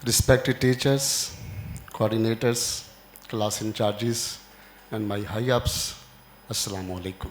Respected teachers, coordinators, class in charges, and my high-ups, Assalamu alaikum.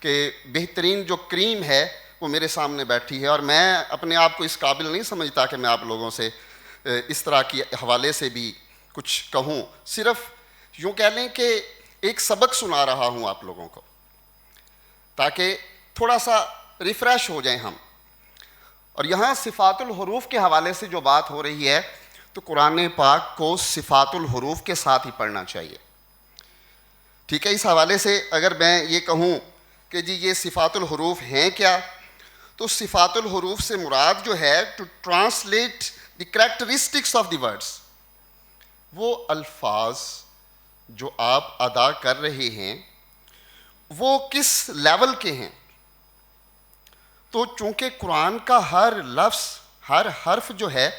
کہ بہترین جو کریم ہے وہ میرے سامنے بیٹھی ہے، اور میں اپنے آپ کو اس قابل نہیں سمجھتا کہ میں آپ لوگوں سے اس طرح کی حوالے سے بھی کچھ کہوں، صرف یوں کہہ لیں کہ ایک سبق سنا رہا ہوں آپ لوگوں کو تاکہ تھوڑا سا ریفریش ہو جائیں ہم۔ اور یہاں صفات الحروف کے حوالے سے جو بات ہو رہی ہے تو قرآن پاک کو صفات الحروف کے ساتھ ہی پڑھنا چاہیے، ٹھیک ہے۔ اس حوالے سے اگر میں یہ کہوں کہ جی یہ صفات الحروف ہیں کیا، تو صفات الحروف سے مراد جو ہے to translate the characteristics of the words, وہ الفاظ جو آپ ادا کر رہے ہیں وہ کس لیول کے ہیں۔ تو چونکہ قرآن کا ہر لفظ، ہر حرف جو ہے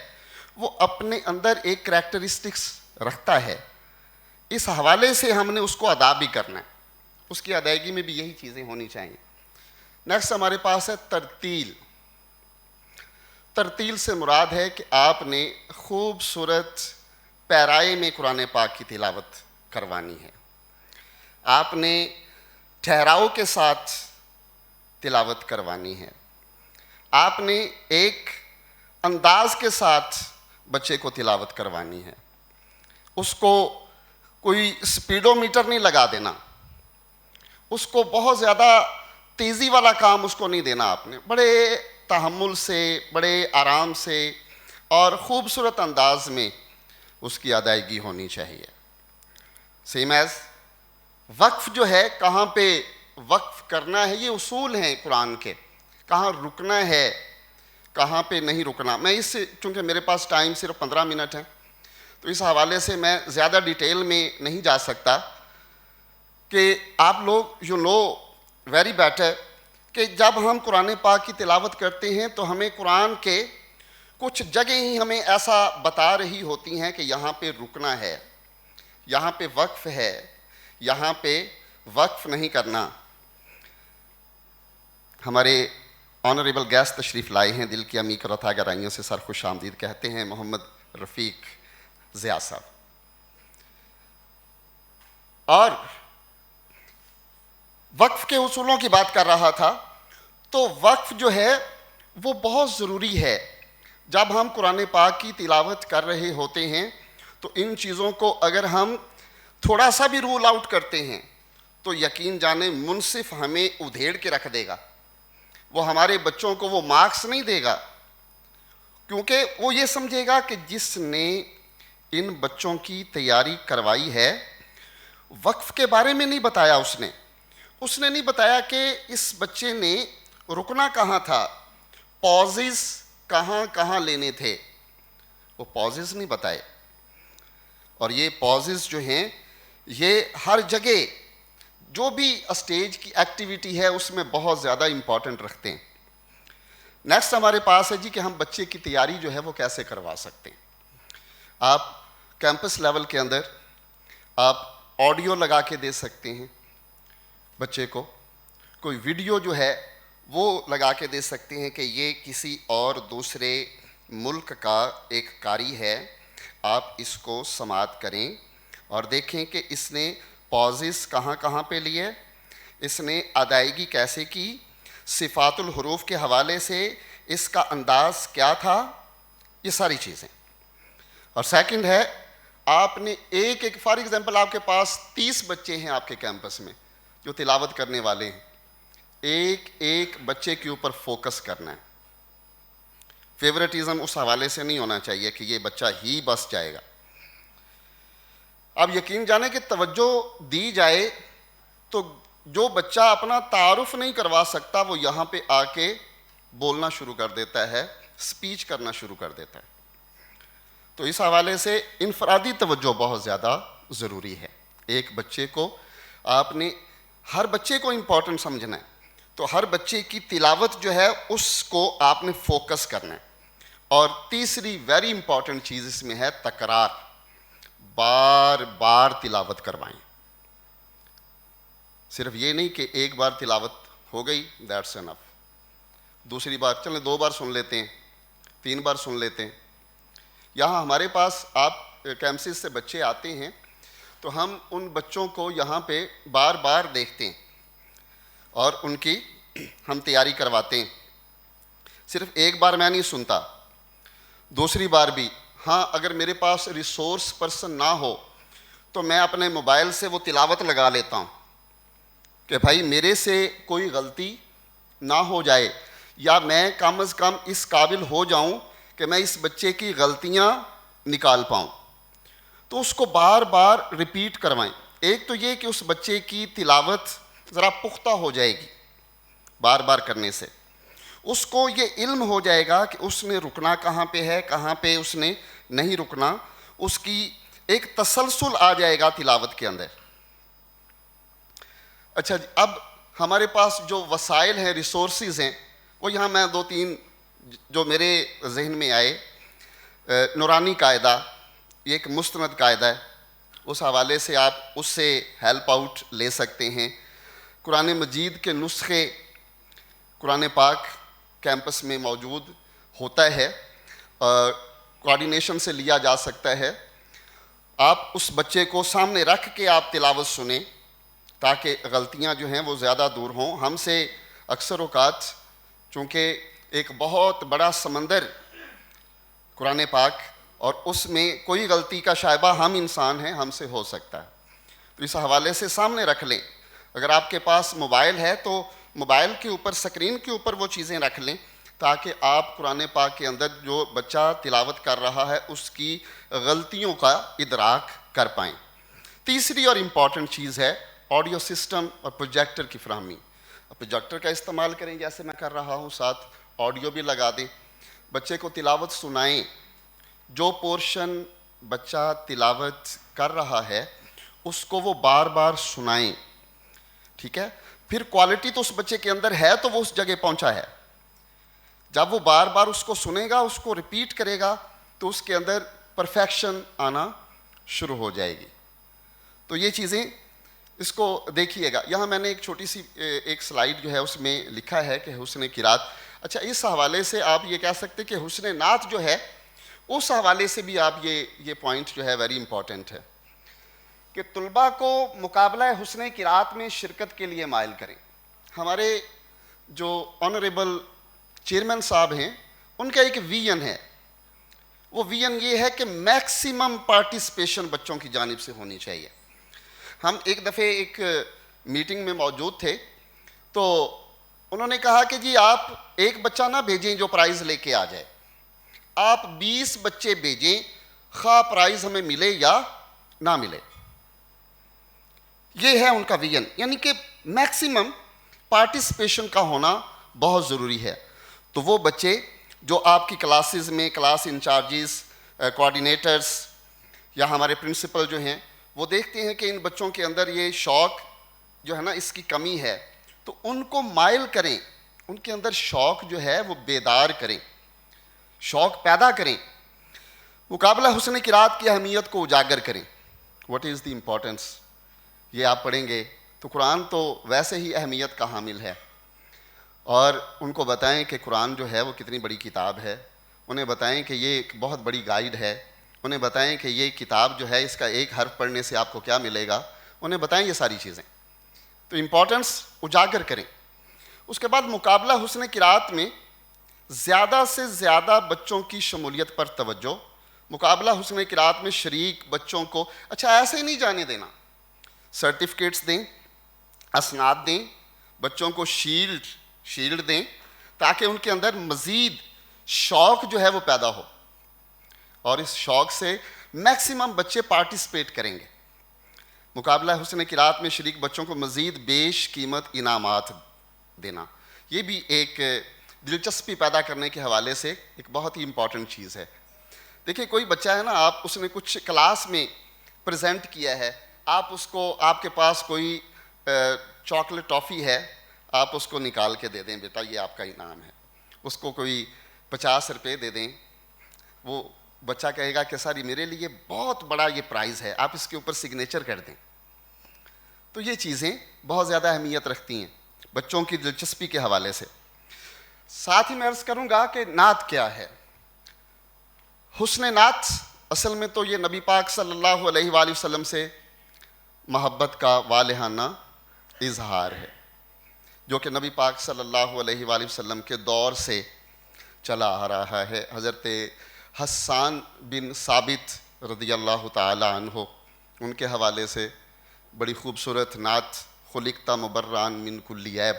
وہ اپنے اندر ایک کریکٹرسٹکس رکھتا ہے، اس حوالے سے ہم نے اس کو ادا بھی کرنا ہے، اس کی ادائیگی میں بھی یہی چیزیں ہونی چاہیے۔ نیکسٹ ہمارے پاس ہے ترتیل۔ ترتیل سے مراد ہے کہ آپ نے خوبصورت پیرائے میں قرآن پاک کی تلاوت کروانی ہے، آپ نے ٹھہراؤ کے ساتھ تلاوت کروانی ہے، آپ نے ایک انداز کے ساتھ بچے کو تلاوت کروانی ہے، اس کو کوئی سپیڈو میٹر نہیں لگا دینا، اس کو بہت زیادہ تیزی والا کام اس کو نہیں دینا، آپ نے بڑے تحمل سے، بڑے آرام سے اور خوبصورت انداز میں اس کی ادائیگی ہونی چاہیے۔ سیم ایز وقف جو ہے، کہاں پہ وقف کرنا ہے، یہ اصول ہیں قرآن کے، کہاں رکنا ہے، کہاں پہ نہیں رکنا۔ میں اس سے چونکہ میرے پاس ٹائم صرف 15 منٹ ہے تو اس حوالے سے میں زیادہ ڈیٹیل میں نہیں جا سکتا کہ آپ لوگ یو نو ویری بیٹر کہ جب ہم قرآن پاک کی تلاوت کرتے ہیں تو ہمیں قرآن کے کچھ جگہیں ہی ہمیں ایسا بتا رہی ہوتی ہیں کہ یہاں پہ رکنا ہے، یہاں پہ وقف ہے، یہاں پہ وقف نہیں کرنا۔ ہمارے آنریبل گیسٹ تشریف لائے ہیں، دل کی عمیق اور اتھا گہرائیوں سے سر خوش آمدید کہتے ہیں محمد رفیق ضیاء صاحب۔ اور وقف کے اصولوں کی بات کر رہا تھا، تو وقف جو ہے وہ بہت ضروری ہے۔ جب ہم قرآن پاک کی تلاوت کر رہے ہوتے ہیں تو ان چیزوں کو اگر ہم تھوڑا سا بھی رول آؤٹ کرتے ہیں تو یقین جانیں منصف ہمیں ادھیڑ کے رکھ دے گا، وہ ہمارے بچوں کو وہ مارکس نہیں دے گا، کیونکہ وہ یہ سمجھے گا کہ جس نے ان بچوں کی تیاری کروائی ہے، وقف کے بارے میں نہیں بتایا، اس نے نہیں بتایا کہ اس بچے نے رکنا کہاں تھا، پازز کہاں کہاں لینے تھے، وہ پازز نہیں بتائے۔ اور یہ پازز جو ہیں یہ ہر جگہ جو بھی اسٹیج کی ایکٹیویٹی ہے اس میں بہت زیادہ امپورٹنٹ رکھتے ہیں۔ نیکسٹ ہمارے پاس ہے جی کہ ہم بچے کی تیاری جو ہے وہ کیسے کروا سکتے ہیں۔ آپ کیمپس لیول کے اندر آپ آڈیو لگا کے دے سکتے ہیں بچے کو، کوئی ویڈیو جو ہے وہ لگا کے دے سکتے ہیں کہ یہ کسی اور دوسرے ملک کا ایک قاری ہے، آپ اس کو سماعت کریں اور دیکھیں کہ اس نے پازز کہاں کہاں پہ لیے، اس نے ادائیگی کیسے کی، صفات الحروف کے حوالے سے اس کا انداز کیا تھا، یہ ساری چیزیں۔ اور سیکنڈ ہے آپ نے ایک فار ایگزامپل آپ کے پاس 30 بچے ہیں آپ کے کیمپس میں جو تلاوت کرنے والے ہیں، ایک ایک بچے کے اوپر فوکس کرنا ہے۔ فیورٹزم اس حوالے سے نہیں ہونا چاہیے کہ یہ بچہ ہی بس جائے گا۔ اب یقین جانے کہ توجہ دی جائے تو جو بچہ اپنا تعارف نہیں کروا سکتا وہ یہاں پہ آ کے بولنا شروع کر دیتا ہے، سپیچ کرنا شروع کر دیتا ہے۔ تو اس حوالے سے انفرادی توجہ بہت زیادہ ضروری ہے۔ ایک بچے کو آپ نے ہر بچے کو امپورٹنٹ سمجھنا ہے، تو ہر بچے کی تلاوت جو ہے اس کو آپ نے فوکس کرنا ہے۔ اور تیسری ویری امپورٹنٹ چیز اس میں ہے تکرار، بار بار تلاوت کروائیں۔ صرف یہ نہیں کہ ایک بار تلاوت ہو گئی دیٹس انف، دوسری بار چلیں 2 بار سن لیتے ہیں، 3 بار سن لیتے ہیں۔ یہاں ہمارے پاس آپ کیمپس سے بچے آتے ہیں تو ہم ان بچوں کو یہاں پہ بار بار دیکھتے ہیں، اور ان کی ہم تیاری کرواتے ہیں. صرف ایک بار میں نہیں سنتا, دوسری بار بھی. ہاں اگر میرے پاس ریسورس پرسن نہ ہو تو میں اپنے موبائل سے وہ تلاوت لگا لیتا ہوں کہ بھائی میرے سے کوئی غلطی نہ ہو جائے, یا میں کم از کم اس قابل ہو جاؤں کہ میں اس بچے کی غلطیاں نکال پاؤں. تو اس کو بار بار ریپیٹ کروائیں. ایک تو یہ کہ اس بچے کی تلاوت ذرا پختہ ہو جائے گی بار بار کرنے سے, اس کو یہ علم ہو جائے گا کہ اس نے رکنا کہاں پہ ہے, کہاں پہ اس نے نہیں رکنا, اس کی ایک تسلسل آ جائے گا تلاوت کے اندر. اچھا جی, اب ہمارے پاس جو وسائل ہیں, ریسورسز ہیں, وہ یہاں میں 2-3 جو میرے ذہن میں آئے. نورانی قاعدہ, یہ ایک مستند قاعدہ ہے, اس حوالے سے آپ اس سے ہیلپ آؤٹ لے سکتے ہیں. قرآن مجید کے نسخے قرآن پاک کیمپس میں موجود ہوتا ہے, کوآرڈینیشن سے لیا جا سکتا ہے. آپ اس بچے کو سامنے رکھ کے آپ تلاوت سنیں تاکہ غلطیاں جو ہیں وہ زیادہ دور ہوں. ہم سے اکثر اوقات چونکہ ایک بہت بڑا سمندر قرآن پاک, اور اس میں کوئی غلطی کا شائبہ ہم انسان ہیں, ہم سے ہو سکتا ہے. تو اس حوالے سے سامنے رکھ لیں. اگر آپ کے پاس موبائل ہے تو موبائل کے اوپر, اسکرین کے اوپر وہ چیزیں رکھ لیں تاکہ آپ قرآن پاک کے اندر جو بچہ تلاوت کر رہا ہے اس کی غلطیوں کا ادراک کر پائیں. تیسری اور امپورٹنٹ چیز ہے آڈیو سسٹم اور پروجیکٹر کی فراہمی. پروجیکٹر کا استعمال کریں جیسے میں کر رہا ہوں, ساتھ آڈیو بھی لگا دیں, بچے کو تلاوت سنائیں. جو پورشن بچہ تلاوت کر رہا ہے اس کو وہ بار بار سنائیں, ٹھیک ہے. پھر کوالٹی تو اس بچے کے اندر ہے تو وہ اس جگہ پہنچا ہے. جب وہ بار بار اس کو سنے گا, اس کو ریپیٹ کرے گا, تو اس کے اندر پرفیکشن آنا شروع ہو جائے گی. تو یہ چیزیں اس کو دیکھیے گا. یہاں میں نے ایک چھوٹی سی ایک سلائیڈ جو ہے اس میں لکھا ہے کہ حسن قرات. اچھا, اس حوالے سے آپ یہ کہہ سکتے کہ حسن نعت جو ہے اس حوالے سے بھی آپ یہ پوائنٹ جو ہے ویری امپورٹنٹ ہے کہ طلباء کو مقابلہ حسن قرات میں شرکت کے لیے مائل کریں. ہمارے جو آنریبل چیئرمین صاحب ہیں ان کا ایک ویژن ہے. وہ ویژن یہ ہے کہ میکسیمم پارٹیسپیشن بچوں کی جانب سے ہونی چاہیے. ہم ایک دفعہ ایک میٹنگ میں موجود تھے تو انہوں نے کہا کہ جی آپ ایک بچہ نہ بھیجیں جو پرائز لے کے آ جائے, آپ 20 بچے بھیجیں, خواہ پرائز ہمیں ملے یا نہ ملے. یہ ہے ان کا ویژن, یعنی کہ میکسیمم پارٹیسپیشن کا ہونا بہت ضروری ہے. تو وہ بچے جو آپ کی کلاسز میں کلاس انچارجز, کوآرڈینیٹرز یا ہمارے پرنسپل جو ہیں وہ دیکھتے ہیں کہ ان بچوں کے اندر یہ شوق جو ہے نا اس کی کمی ہے, تو ان کو مائل کریں, ان کے اندر شوق جو ہے وہ بیدار کریں, شوق پیدا کریں. مقابلہ حسن قرات کی اہمیت کو اجاگر کریں. واٹ از دی امپورٹنس, یہ آپ پڑھیں گے تو قرآن تو ویسے ہی اہمیت کا حامل ہے, اور ان کو بتائیں کہ قرآن جو ہے وہ کتنی بڑی کتاب ہے, انہیں بتائیں کہ یہ ایک بہت بڑی گائیڈ ہے, انہیں بتائیں کہ یہ کتاب جو ہے اس کا ایک حرف پڑھنے سے آپ کو کیا ملے گا, انہیں بتائیں یہ ساری چیزیں. تو امپورٹنس اجاگر کریں. اس کے بعد مقابلہ حسن قرات میں زیادہ سے زیادہ بچوں کی شمولیت پر توجہ. مقابلہ حسن قرات میں شریک بچوں کو اچھا ایسے ہی نہیں جانے دینا, سرٹیفکیٹس دیں, اسناد دیں, بچوں کو شیلڈ دیں تاکہ ان کے اندر مزید شوق جو ہے وہ پیدا ہو, اور اس شوق سے میکسیمم بچے پارٹیسپیٹ کریں گے. مقابلہ حسن قرات میں شریک بچوں کو مزید بیش قیمت انعامات دینا, یہ بھی ایک دلچسپی پیدا کرنے کے حوالے سے ایک بہت ہی امپورٹنٹ چیز ہے. دیکھیں کوئی بچہ ہے نا, آپ اس نے کچھ کلاس میں پریزنٹ کیا ہے, آپ اس کو, آپ کے پاس کوئی چاکلیٹ ٹافی ہے, آپ اس کو نکال کے دے دیں, بیٹا یہ آپ کا انعام ہے, اس کو کوئی 50 روپے دے دیں, وہ بچہ کہے گا کہ سر یہ میرے لیے بہت بڑا یہ پرائز ہے, آپ اس کے اوپر سگنیچر کر دیں. تو یہ چیزیں بہت زیادہ اہمیت رکھتی ہیں بچوں کی دلچسپی کے حوالے سے. ساتھ ہی میں عرض کروں گا کہ نعت کیا ہے. حسن نعت اصل میں تو یہ نبی پاک صلی اللہ علیہ وآلہ وسلم سے محبت کا والہانہ اظہار ہے. جو کہ نبی پاک صلی اللہ علیہ وآلہ وسلم کے دور سے چلا آ رہا ہے. حضرت حسان بن ثابت رضی اللہ تعالی عنہ، ان کے حوالے سے بڑی خوبصورت نعت، خلقت مبرئا من کل عیب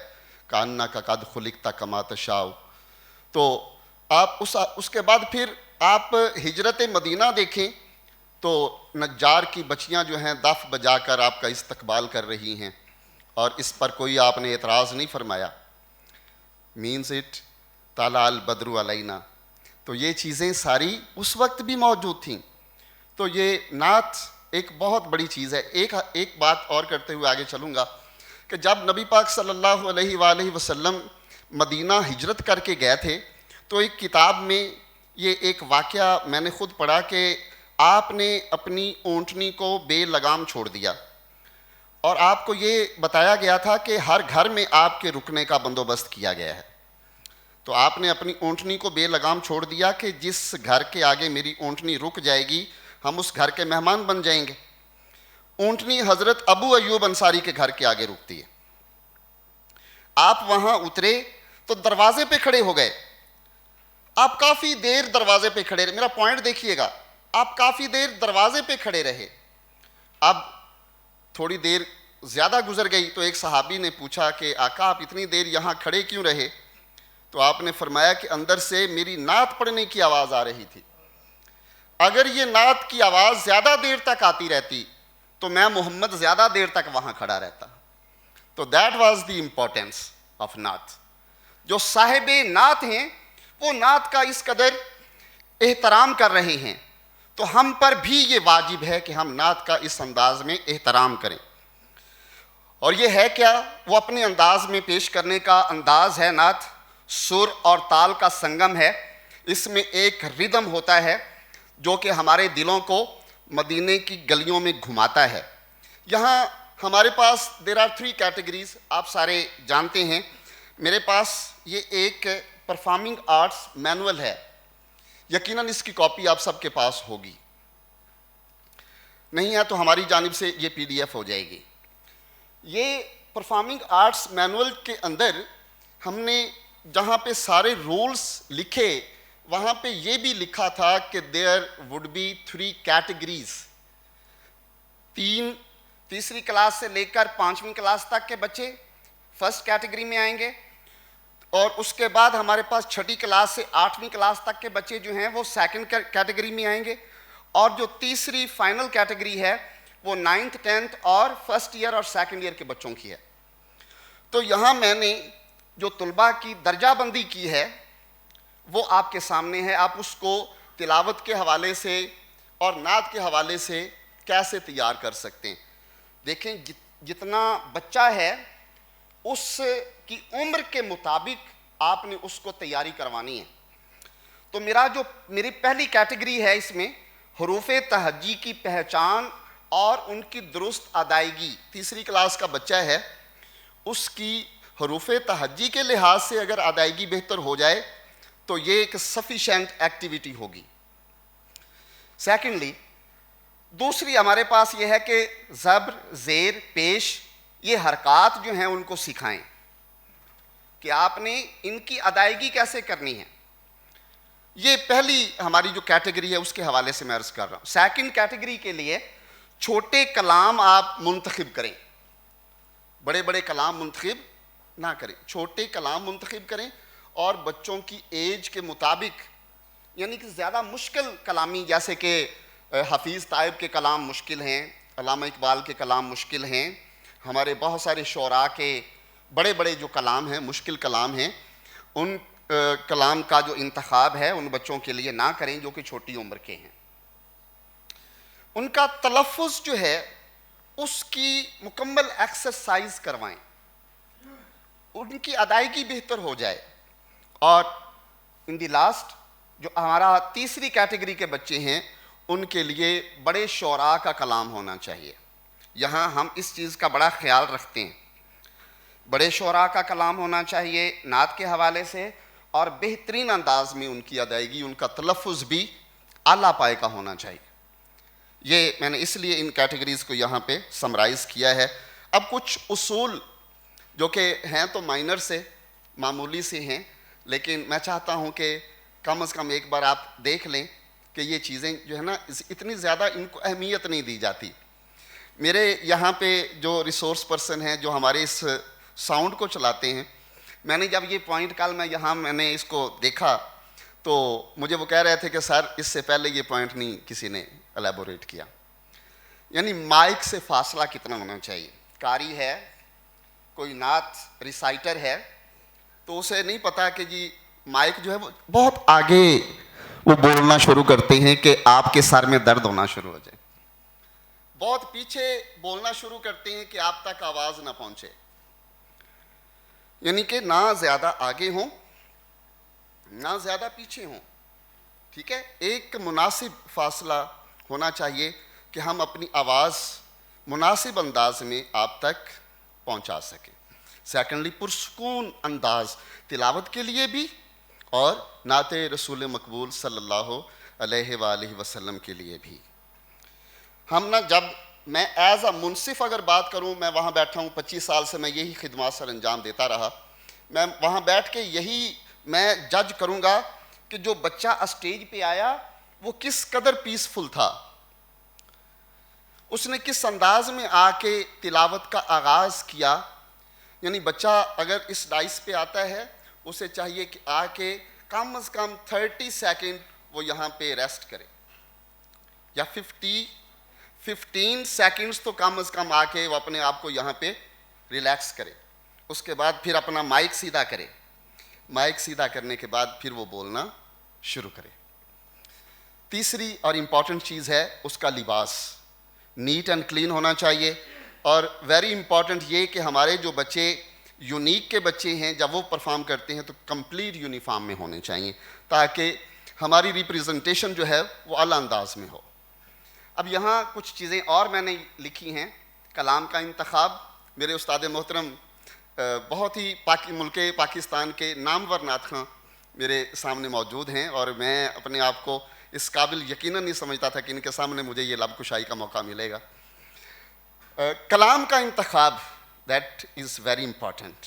کانک قد خلقت کما تشاء. تو آپ اس کے بعد پھر آپ ہجرت مدینہ دیکھیں تو نجار کی بچیاں جو ہیں دف بجا کر آپ کا استقبال کر رہی ہیں، اور اس پر کوئی آپ نے اعتراض نہیں فرمایا. مینز اٹ طلع البدر علینا. تو یہ چیزیں ساری اس وقت بھی موجود تھیں. تو یہ نعت ایک بہت بڑی چیز ہے. ایک بات اور کرتے ہوئے آگے چلوں گا کہ جب نبی پاک صلی اللہ علیہ وآلہ وسلم مدینہ ہجرت کر کے گئے تھے تو ایک کتاب میں یہ ایک واقعہ میں نے خود پڑھا کہ آپ نے اپنی اونٹنی کو بے لگام چھوڑ دیا، اور آپ کو یہ بتایا گیا تھا کہ ہر گھر میں آپ کے رکنے کا بندوبست کیا گیا ہے. تو آپ نے اپنی اونٹنی کو بے لگام چھوڑ دیا کہ جس گھر کے آگے میری اونٹنی رک جائے گی ہم اس گھر کے مہمان بن جائیں گے. اونٹنی حضرت ابو ایوب انصاری کے گھر کے آگے رکتی ہے. آپ وہاں اترے تو دروازے پہ کھڑے ہو گئے. آپ کافی دیر دروازے پہ کھڑے رہے. میرا پوائنٹ دیکھیے گا، آپ کافی دیر دروازے پہ کھڑے رہے. اب تھوڑی دیر زیادہ گزر گئی تو ایک صحابی نے پوچھا کہ آقا آپ اتنی دیر یہاں کھڑے کیوں رہے؟ تو آپ نے فرمایا کہ اندر سے میری نعت پڑھنے کی آواز آ رہی تھی. اگر یہ نعت کی آواز زیادہ دیر تک آتی رہتی تو میں محمد زیادہ دیر تک وہاں کھڑا رہتا. تو that was the importance of نعت. جو صاحب نعت ہیں وہ نعت کا اس قدر احترام کر رہے ہیں تو ہم پر بھی یہ واجب ہے کہ ہم نعت کا اس انداز میں احترام کریں. اور یہ ہے کیا؟ وہ اپنے انداز میں پیش کرنے کا انداز ہے. نعت سر اور تال کا سنگم ہے. اس میں ایک ردم ہوتا ہے جو کہ ہمارے دلوں کو مدینے کی گلیوں میں گھماتا ہے. یہاں ہمارے پاس دیر آر 3 کیٹیگریز، آپ سارے جانتے ہیں. میرے پاس یہ ایک پرفارمنگ آرٹس مینول ہے، یقیناً اس کی کاپی آپ سب کے پاس ہوگی. نہیں ہے تو ہماری جانب سے یہ PDF ہو جائے گی. یہ پرفارمنگ آرٹس مینول کے اندر ہم نے جہاں پہ سارے رولز لکھے وہاں پہ یہ بھی لکھا تھا کہ there would be 3 categories. تیسری کلاس سے لے کر 5ویں کلاس تک کے بچے فرسٹ کیٹیگری میں آئیں گے، اور اس کے بعد ہمارے پاس 6ٹھی کلاس سے 8ویں کلاس تک کے بچے جو ہیں وہ سیکنڈ کیٹیگری میں آئیں گے، اور جو تیسری فائنل کیٹیگری ہے وہ 9th 10th اور فرسٹ ایئر اور سیکنڈ ایئر کے بچوں کی ہے. تو یہاں میں نے جو طلباء کی درجہ بندی کی ہے وہ آپ کے سامنے ہے. آپ اس کو تلاوت کے حوالے سے اور نعت کے حوالے سے کیسے تیار کر سکتے ہیں. دیکھیں جتنا بچہ ہے اس کی عمر کے مطابق آپ نے اس کو تیاری کروانی ہے. تو میری پہلی کیٹیگری ہے اس میں حروف تہجی کی پہچان اور ان کی درست ادائیگی. تیسری کلاس کا بچہ ہے، اس کی حروف تہجی کے لحاظ سے اگر ادائیگی بہتر ہو جائے تو یہ ایک سفیشینٹ ایکٹیویٹی ہوگی. سیکنڈلی دوسری ہمارے پاس یہ ہے کہ زبر، زیر، پیش، یہ حرکات جو ہیں ان کو سکھائیں کہ آپ نے ان کی ادائیگی کیسے کرنی ہے. یہ پہلی ہماری جو کیٹیگری ہے اس کے حوالے سے میں عرض کر رہا ہوں. سیکنڈ کیٹیگری کے لیے چھوٹے کلام آپ منتخب کریں، بڑے بڑے کلام منتخب نہ کریں، چھوٹے کلام منتخب کریں اور بچوں کی ایج کے مطابق، یعنی کہ زیادہ مشکل کلامی جیسے کہ حفیظ طائب کے کلام مشکل ہیں، علامہ اقبال کے کلام مشکل ہیں، ہمارے بہت سارے شعراء کے بڑے بڑے جو کلام ہیں مشکل کلام ہیں، ان کلام کا جو انتخاب ہے ان بچوں کے لیے نہ کریں جو کہ چھوٹی عمر کے ہیں. ان کا تلفظ جو ہے اس کی مکمل ایکسرسائز کروائیں، ان کی ادائیگی بہتر ہو جائے. اور ان دی لاسٹ جو ہمارا تیسری کیٹیگری کے بچے ہیں ان کے لیے بڑے شعراء کا کلام ہونا چاہیے. یہاں ہم اس چیز کا بڑا خیال رکھتے ہیں، بڑے شعراء کا کلام ہونا چاہیے نعت کے حوالے سے، اور بہترین انداز میں ان کی ادائیگی، ان کا تلفظ بھی اعلیٰ پائے کا ہونا چاہیے. یہ میں نے اس لیے ان کیٹیگریز کو یہاں پہ سمرائز کیا ہے. اب کچھ اصول جو کہ ہیں تو مائنر سے معمولی سے ہیں، لیکن میں چاہتا ہوں کہ کم از کم ایک بار آپ دیکھ لیں کہ یہ چیزیں جو ہے نا اتنی زیادہ ان کو اہمیت نہیں دی جاتی. میرے یہاں پہ جو ریسورس پرسن ہیں جو ہمارے اس ساؤنڈ کو چلاتے ہیں، میں نے جب یہ پوائنٹ کل میں نے اس کو دیکھا تو مجھے وہ کہہ رہے تھے کہ سر اس سے پہلے یہ پوائنٹ نہیں کسی نے الیبوریٹ کیا. یعنی مائک سے فاصلہ کتنا ہونا چاہیے. قاری ہے، کوئی نعت ریسائٹر ہے، تو اسے نہیں پتا کہ جی مائک جو ہے وہ بہت آگے وہ بولنا شروع کرتے ہیں کہ آپ کے سر میں درد ہونا شروع ہو جائے، بہت پیچھے بولنا شروع کرتے ہیں کہ آپ تک آواز نہ پہنچے. یعنی کہ نہ زیادہ آگے ہوں نہ زیادہ پیچھے ہوں. ٹھیک ہے، ایک مناسب فاصلہ ہونا چاہیے کہ ہم اپنی آواز مناسب انداز میں آپ تک پہنچا سکیں. سیکنڈلی پرسکون انداز تلاوت کے لیے بھی اور نعت رسول مقبول صلی اللہ علیہ وآلہ وسلم کے لیے بھی. ہم نا جب میں ایز اے منصف اگر بات کروں، میں وہاں بیٹھا ہوں 25 سال سے، میں یہی خدمات سر انجام دیتا رہا. میں وہاں بیٹھ کے یہی میں جج کروں گا کہ جو بچہ اسٹیج پہ آیا وہ کس قدر پیسفل تھا، اس نے کس انداز میں آ کے تلاوت کا آغاز کیا. یعنی بچہ اگر اس ڈائس پہ آتا ہے اسے چاہیے کہ آ کے کم از کم 30 سیکنڈ وہ یہاں پہ ریسٹ کرے، یا 15 سیکنڈز تو کم از کم آ کے وہ اپنے آپ کو یہاں پہ ریلیکس کرے. اس کے بعد پھر اپنا مائک سیدھا کرے. مائک سیدھا کرنے کے بعد پھر وہ بولنا شروع کرے. تیسری اور امپورٹنٹ چیز ہے اس کا لباس نیٹ اینڈ کلین ہونا چاہیے. اور ویری امپورٹنٹ یہ کہ ہمارے جو بچے یونیک کے بچے ہیں جب وہ پرفارم کرتے ہیں تو کمپلیٹ یونیفارم میں ہونے چاہیے تاکہ ہماری ریپریزنٹیشن جو ہے وہ اعلیٰ انداز میں ہو. اب یہاں کچھ چیزیں اور میں نے لکھی ہیں. کلام کا انتخاب، میرے استاد محترم بہت ہی ملک پاکستان کے نامور نعت خواں میرے سامنے موجود ہیں، اور میں اپنے آپ کو اس قابل یقیناً نہیں سمجھتا تھا کہ ان کے سامنے مجھے یہ لب کشائی کا موقع ملے گا. کلام کا انتخاب دیٹ از ویری امپورٹنٹ،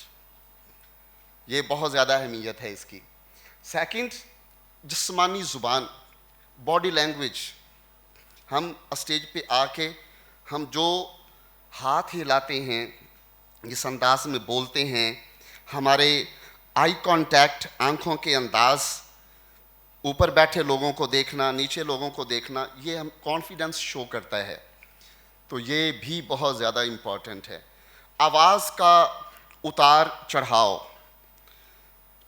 یہ بہت زیادہ اہمیت ہے اس کی. سیکنڈ، جسمانی زبان، باڈی لینگویج. ہم اسٹیج پہ آ کے ہم جو ہاتھ ہلاتے ہیں، جس انداز میں بولتے ہیں، ہمارے آئی کانٹیکٹ، آنکھوں کے انداز، اوپر بیٹھے لوگوں کو دیکھنا، نیچے لوگوں کو دیکھنا، یہ ہم کانفیڈنس شو کرتا ہے. تو یہ بھی بہت زیادہ امپورٹنٹ ہے. آواز کا اتار چڑھاؤ.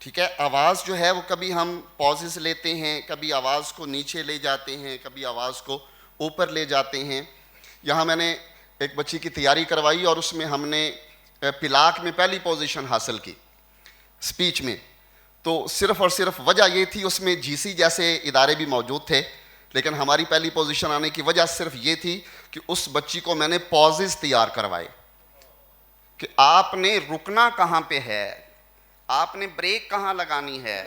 ٹھیک ہے، آواز جو ہے وہ کبھی ہم پازز لیتے ہیں، کبھی آواز کو نیچے لے جاتے ہیں، کبھی آواز کو اوپر لے جاتے ہیں. یہاں میں نے ایک بچی کی تیاری کروائی اور اس میں ہم نے پلاک میں پہلی پوزیشن حاصل کی اسپیچ میں. تو صرف اور صرف وجہ یہ تھی اس میں جی سی جیسے ادارے بھی موجود تھے، لیکن ہماری پہلی پوزیشن آنے کی وجہ صرف یہ تھی کہ اس بچی کو میں نے پازز تیار کروائے کہ آپ نے رکنا کہاں پہ ہے، آپ نے بریک کہاں لگانی ہے،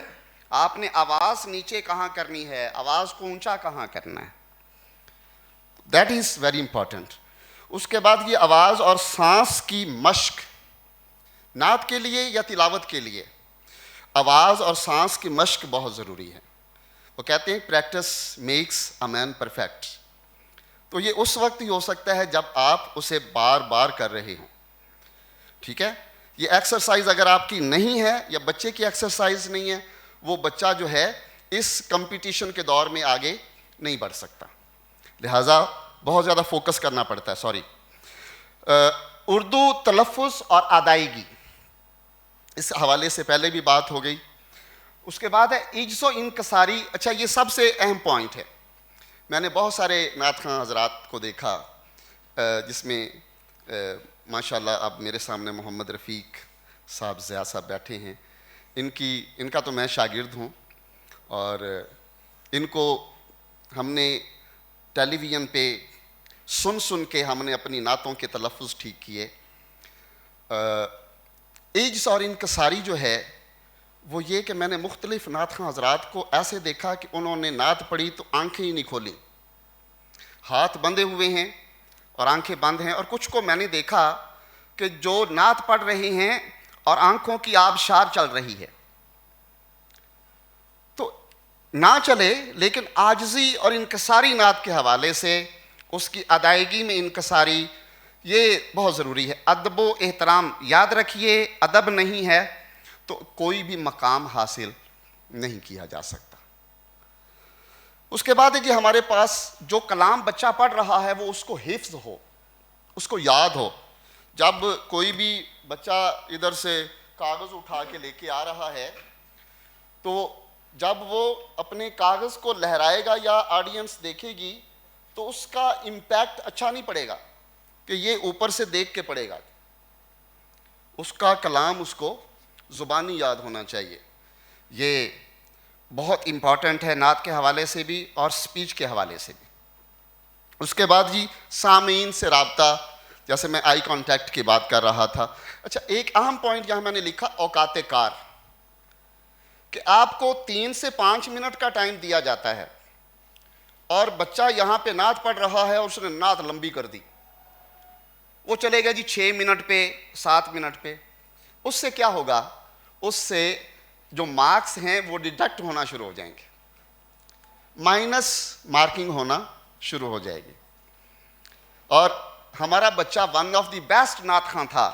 آپ نے آواز نیچے کہاں کرنی ہے، آواز کو اونچا کہاں کرنا ہے. That is very important. اس کے بعد یہ آواز اور سانس کی مشق، نعت کے لیے یا تلاوت کے لیے آواز اور سانس کی مشق بہت ضروری ہے. وہ کہتے ہیں practice makes a man perfect. تو یہ اس وقت ہی ہو سکتا ہے جب آپ اسے بار بار کر رہے ہوں. ٹھیک ہے، یہ ایکسرسائز اگر آپ کی نہیں ہے یا بچے کی ایکسرسائز نہیں ہے، وہ بچہ جو ہے اس کمپٹیشن کے دور میں آگے نہیں بڑھ سکتا. لہٰذا بہت زیادہ فوکس کرنا پڑتا ہے. اردو تلفظ اور ادائیگی، اس حوالے سے پہلے بھی بات ہو گئی. اس کے بعد ہے عجز و انکساری. اچھا، یہ سب سے اہم پوائنٹ ہے. میں نے بہت سارے نعت خواں حضرات کو دیکھا جس میں ماشاءاللہ اب میرے سامنے محمد رفیق صاحب، ضیاء صاحب بیٹھے ہیں. ان کا تو میں شاگرد ہوں، اور ان کو ہم نے ٹیلی ویژن پہ سن کے ہم نے اپنی نعتوں کے تلفظ ٹھیک کیے. عجز اور انکساری جو ہے وہ یہ کہ میں نے مختلف نعت خواں حضرات کو ایسے دیکھا کہ انہوں نے نعت پڑھی تو آنکھیں ہی نہیں کھولیں، ہاتھ بندھے ہوئے ہیں اور آنکھیں بند ہیں. اور کچھ کو میں نے دیکھا کہ جو نعت پڑھ رہے ہیں اور آنکھوں کی آبشار چل رہی ہے تو نہ چلے، لیکن عاجزی اور انکساری نعت کے حوالے سے اس کی ادائیگی میں انکساری یہ بہت ضروری ہے. ادب و احترام یاد رکھیے، ادب نہیں ہے تو کوئی بھی مقام حاصل نہیں کیا جا سکتا. اس کے بعد جی ہمارے پاس جو کلام بچہ پڑھ رہا ہے وہ اس کو حفظ ہو، اس کو یاد ہو. جب کوئی بھی بچہ ادھر سے کاغذ اٹھا کے لے کے آ رہا ہے تو جب وہ اپنے کاغذ کو لہرائے گا یا آڈینس دیکھے گی تو اس کا امپیکٹ اچھا نہیں پڑے گا کہ یہ اوپر سے دیکھ کے پڑے گا. اس کا کلام اس کو زبانی یاد ہونا چاہیے. یہ بہت امپورٹنٹ ہے نعت کے حوالے سے بھی اور سپیچ کے حوالے سے بھی. اس کے بعد جی سامعین سے رابطہ، جیسے میں آئی کانٹیکٹ کی بات کر رہا تھا. اچھا ایک اہم پوائنٹ یہاں میں نے لکھا اوقات کار، کہ آپ کو 3 سے 5 منٹ کا ٹائم دیا جاتا ہے اور بچہ یہاں پہ نعت پڑھ رہا ہے اور اس نے نعت لمبی کر دی، وہ چلے گا جی 6 منٹ پہ 7 منٹ پہ. اس سے کیا ہوگا؟ اس سے جو مارکس ہیں وہ ڈیڈکٹ ہونا شروع ہو جائیں گے، مائنس مارکنگ ہونا شروع ہو جائے گی. اور ہمارا بچہ ون آف دی بیسٹ نعت خواں تھا،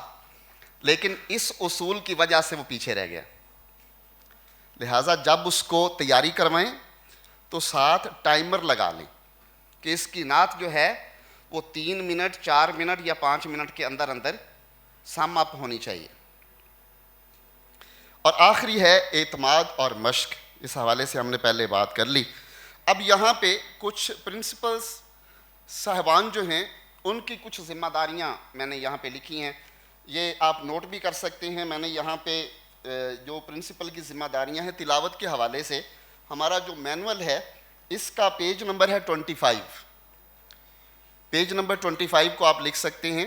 لیکن اس اصول کی وجہ سے وہ پیچھے رہ گیا. لہٰذا جب اس کو تیاری کروائیں تو ساتھ ٹائمر لگا لیں کہ اس کی نعت جو ہے وہ 3 منٹ 4 منٹ یا 5 منٹ کے اندر اندر سم اپ ہونی چاہیے. اور آخری ہے اعتماد اور مشق. اس حوالے سے ہم نے پہلے بات کر لی. اب یہاں پہ کچھ پرنسپلز صاحبان جو ہیں ان کی کچھ ذمہ داریاں میں نے یہاں پہ لکھی ہیں، یہ آپ نوٹ بھی کر سکتے ہیں. میں نے یہاں پہ جو پرنسپل کی ذمہ داریاں ہیں تلاوت کے حوالے سے، ہمارا جو مینول ہے اس کا پیج نمبر ہے 25. پیج نمبر 25 کو آپ لکھ سکتے ہیں.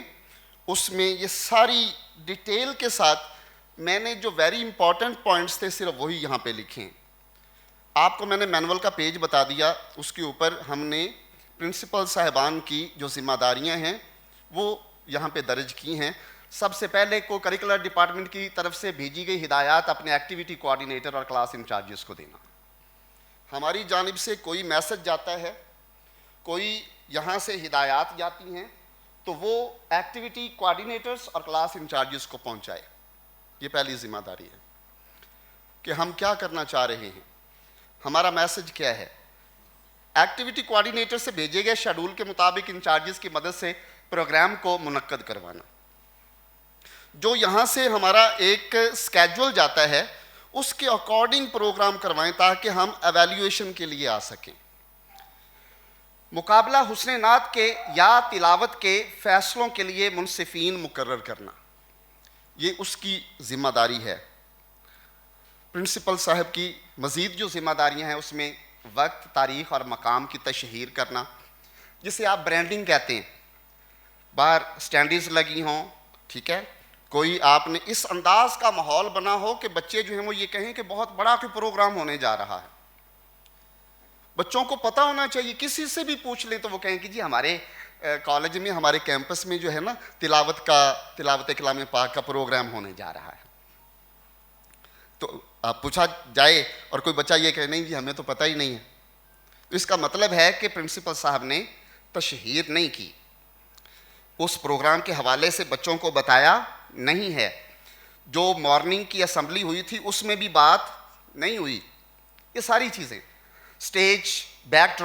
اس میں یہ ساری ڈیٹیل کے ساتھ میں نے جو ویری امپورٹنٹ پوائنٹس تھے صرف وہی یہاں پہ لکھے ہیں. آپ کو میں نے مینول کا پیج بتا دیا، اس کے اوپر ہم نے پرنسپل صاحبان کی جو ذمہ داریاں ہیں وہ یہاں پہ درج کی ہیں. سب سے پہلے کو کریکولر ڈپارٹمنٹ کی طرف سے بھیجی گئی ہدایات اپنے ایکٹیویٹی کوآرڈینیٹر اور کلاس انچارجز کو دینا. ہماری جانب سے کوئی میسج جاتا ہے، کوئی یہاں سے ہدایات جاتی ہیں تو وہ ایکٹیویٹی کوآرڈینیٹرز اور کلاس انچارجز کو پہنچائے. یہ پہلی ذمہ داری ہے کہ ہم کیا کرنا چاہ رہے ہیں، ہمارا میسج کیا ہے. ایکٹیویٹی کوآرڈینیٹر سے بھیجے گئے شیڈول کے مطابق انچارجز کی مدد سے پروگرام کو منعقد کروانا. جو یہاں سے ہمارا ایک اسکیجول جاتا ہے اس کے اکارڈنگ پروگرام کروائیں تاکہ ہم ایویلیویشن کے لیے آ سکیں. مقابلہ حسن نعت کے یا تلاوت کے فیصلوں کے لیے منصفین مقرر کرنا، یہ اس کی ذمہ داری ہے. پرنسپل صاحب کی مزید جو ذمہ داریاں ہیں اس میں وقت، تاریخ اور مقام کی تشہیر کرنا، جسے آپ برانڈنگ کہتے ہیں. باہر سٹینڈرڈز لگی ہوں، ٹھیک ہے، کوئی آپ نے اس انداز کا ماحول بنا ہو کہ بچے جو ہیں وہ یہ کہیں کہ بہت بڑا کوئی پروگرام ہونے جا رہا ہے. بچوں کو پتہ ہونا چاہیے، کسی سے بھی پوچھ لیں تو وہ کہیں کہ جی ہمارے کالج میں، ہمارے کیمپس میں جو ہے نا تلاوت کلام پاک کا پروگرام ہونے جا رہا ہے. تو آپ پوچھا جائے اور کوئی بچہ یہ کہے نہیں جی ہمیں تو پتہ ہی نہیں ہے، تو اس کا مطلب ہے کہ پرنسپل صاحب نے تشہیر نہیں کی، اس پروگرام کے حوالے سے بچوں کو بتایا نہیں ہے. جو مارننگ کی اسمبلی ہوئی تھی اس میں بھی بات نہیں ہوئی. یہ ساری چیزیں. سٹیج، بیک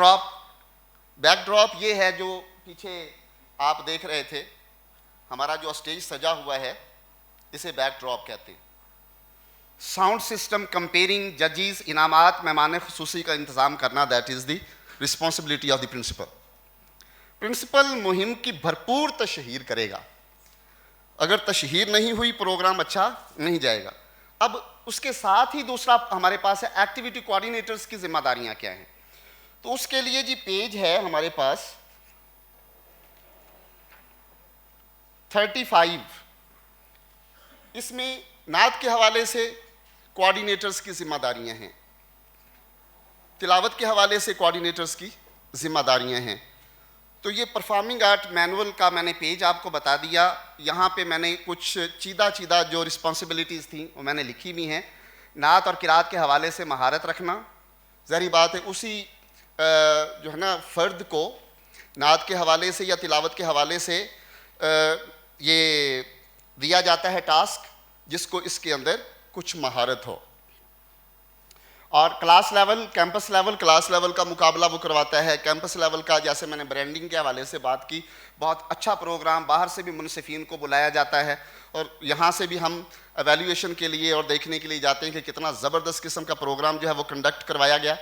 ڈراپ یہ ہے جو پیچھے آپ دیکھ رہے تھے، ہمارا جو اسٹیج سجا ہوا ہے اسے بیک ڈراپ کہتے ہیں. ساؤنڈ سسٹم، کمپیئرنگ، ججز، انعامات، مہمان خصوصی کا انتظام کرنا، that is the responsibility of the principal. Principal مہم کی بھرپور تشہیر کرے گا. اگر تشہیر نہیں ہوئی پروگرام اچھا نہیں جائے گا. اب اس کے ساتھ ہی دوسرا ہمارے پاس ہے ایکٹیویٹی کوآرڈینیٹرز کی ذمہ داریاں کیا ہیں. تو اس کے لیے جی پیج ہے ہمارے پاس 35. اس میں نعت کے حوالے سے کوآرڈینیٹرز کی ذمہ داریاں ہیں، تلاوت کے حوالے سے کوآرڈینیٹرز کی ذمہ داریاں ہیں. تو یہ پرفارمنگ آرٹ مینول کا میں نے پیج آپ کو بتا دیا. یہاں پہ میں نے کچھ چیدہ جو رسپانسبلٹیز تھیں وہ میں نے لکھی ہوئی ہیں. نعت اور قرات کے حوالے سے مہارت رکھنا، ظاہری بات ہے اسی جو ہے نا فرد کو نعت کے حوالے سے یا تلاوت کے حوالے سے یہ دیا جاتا ہے ٹاسک جس کو اس کے اندر کچھ مہارت ہو. اور class level, campus level, class level کا مقابلہ وہ کرواتا ہے. کیمپس لیول کا جیسے میں نے برانڈنگ کے حوالے سے بات کی، بہت اچھا پروگرام، باہر سے بھی منصفین کو بلایا جاتا ہے اور یہاں سے بھی ہم ایویلیویشن کے لیے اور دیکھنے کے لیے جاتے ہیں کہ کتنا زبردست قسم کا پروگرام جو ہے وہ کنڈکٹ کروایا گیا.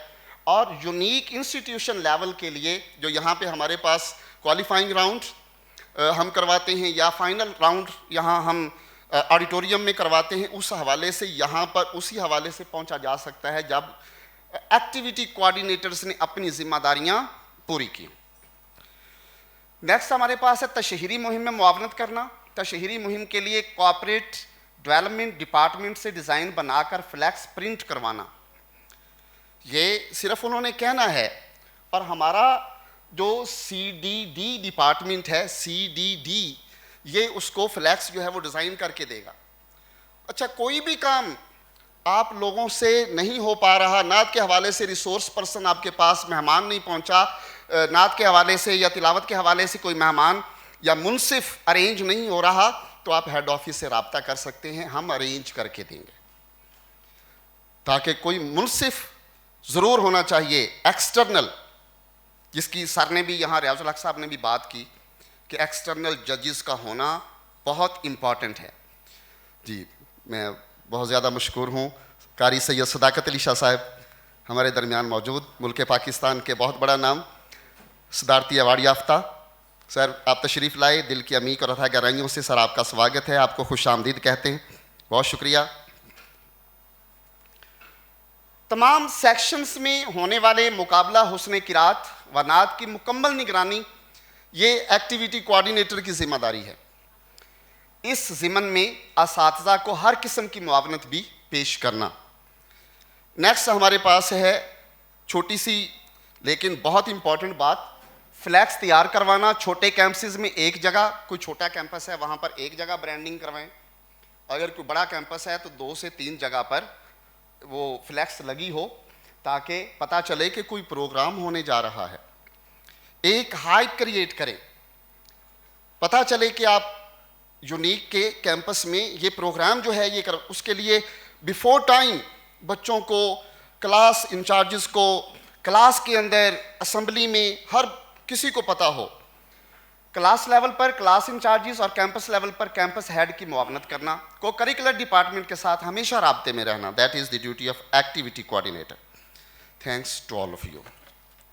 اور یونیک انسٹیٹیوشن لیول کے لیے جو یہاں پہ ہمارے پاس کوالیفائنگ راؤنڈ ہم کرواتے ہیں یا فائنل راؤنڈ یہاں ہم آڈیٹوریم میں کرواتے ہیں، اس حوالے سے یہاں پر اسی حوالے سے پہنچا جا سکتا ہے جب ایکٹیویٹی کوآرڈینیٹرز نے اپنی ذمہ داریاں پوری کی. نیکسٹ ہمارے پاس ہے تشہیری مہم میں معاونت کرنا. تشہیری مہم کے لیے کوآپریٹ ڈیولپمنٹ ڈپارٹمنٹ سے ڈیزائن بنا کر فلیکس پرنٹ کروانا. یہ صرف انہوں نے کہنا ہے اور ہمارا جو CDD ڈپارٹمنٹ ہے، CDD، یہ اس کو فلیکس جو ہے وہ ڈیزائن کر کے دے گا. اچھا، کوئی بھی کام آپ لوگوں سے نہیں ہو پا رہا، نعت کے حوالے سے ریسورس پرسن آپ کے پاس مہمان نہیں پہنچا، نعت کے حوالے سے یا تلاوت کے حوالے سے کوئی مہمان یا منصف ارینج نہیں ہو رہا، تو آپ ہیڈ آفس سے رابطہ کر سکتے ہیں، ہم ارینج کر کے دیں گے. تاکہ کوئی منصف ضرور ہونا چاہیے ایکسٹرنل، جس کی سر نے بھی یہاں ریاض الحق صاحب نے بھی بات کی کہ ایکسٹرنل ججز کا ہونا بہت امپورٹنٹ ہے. جی میں بہت زیادہ مشکور ہوں. قاری سید صداقت علی شاہ صاحب ہمارے درمیان موجود، ملک پاکستان کے بہت بڑا نام، صدارتی ایوارڈ یافتہ. سر آپ تشریف لائے، دل کی عمیق اور اتھا گہرائیوں سے سر آپ کا سواگت ہے، آپ کو خوش آمدید کہتے ہیں. بہت شکریہ. تمام سیکشنز میں ہونے والے مقابلہ حسن قرات و نعت کی مکمل نگرانی یہ ایکٹیویٹی کوآرڈینیٹر کی ذمہ داری ہے. اس ضمن میں اساتذہ کو ہر قسم کی معاونت بھی پیش کرنا. نیکسٹ ہمارے پاس ہے چھوٹی سی لیکن بہت امپورٹنٹ بات، فلیکس تیار کروانا. چھوٹے کیمپسز میں ایک جگہ، کوئی چھوٹا کیمپس ہے وہاں پر ایک جگہ برانڈنگ کروائیں. اگر کوئی بڑا کیمپس ہے تو 2 سے 3 جگہ پر وہ فلیکس لگی ہو تاکہ پتہ چلے کہ کوئی پروگرام ہونے جا رہا ہے. ایک ہائپ کریٹ کریں، پتہ چلے کہ آپ یونیک کے کیمپس میں یہ پروگرام جو ہے یہ اس کے لیے بیفور ٹائم بچوں کو، کلاس انچارجز کو، کلاس کے اندر، اسمبلی میں، ہر کسی کو پتہ ہو. کلاس لیول پر کلاس انچارجز اور کیمپس لیول پر کیمپس ہیڈ کی معاونت کرنا. کو کریکولر ڈپارٹمنٹ کے ساتھ ہمیشہ رابطے میں رہنا. That is the duty of activity coordinator. Thanks to all of you.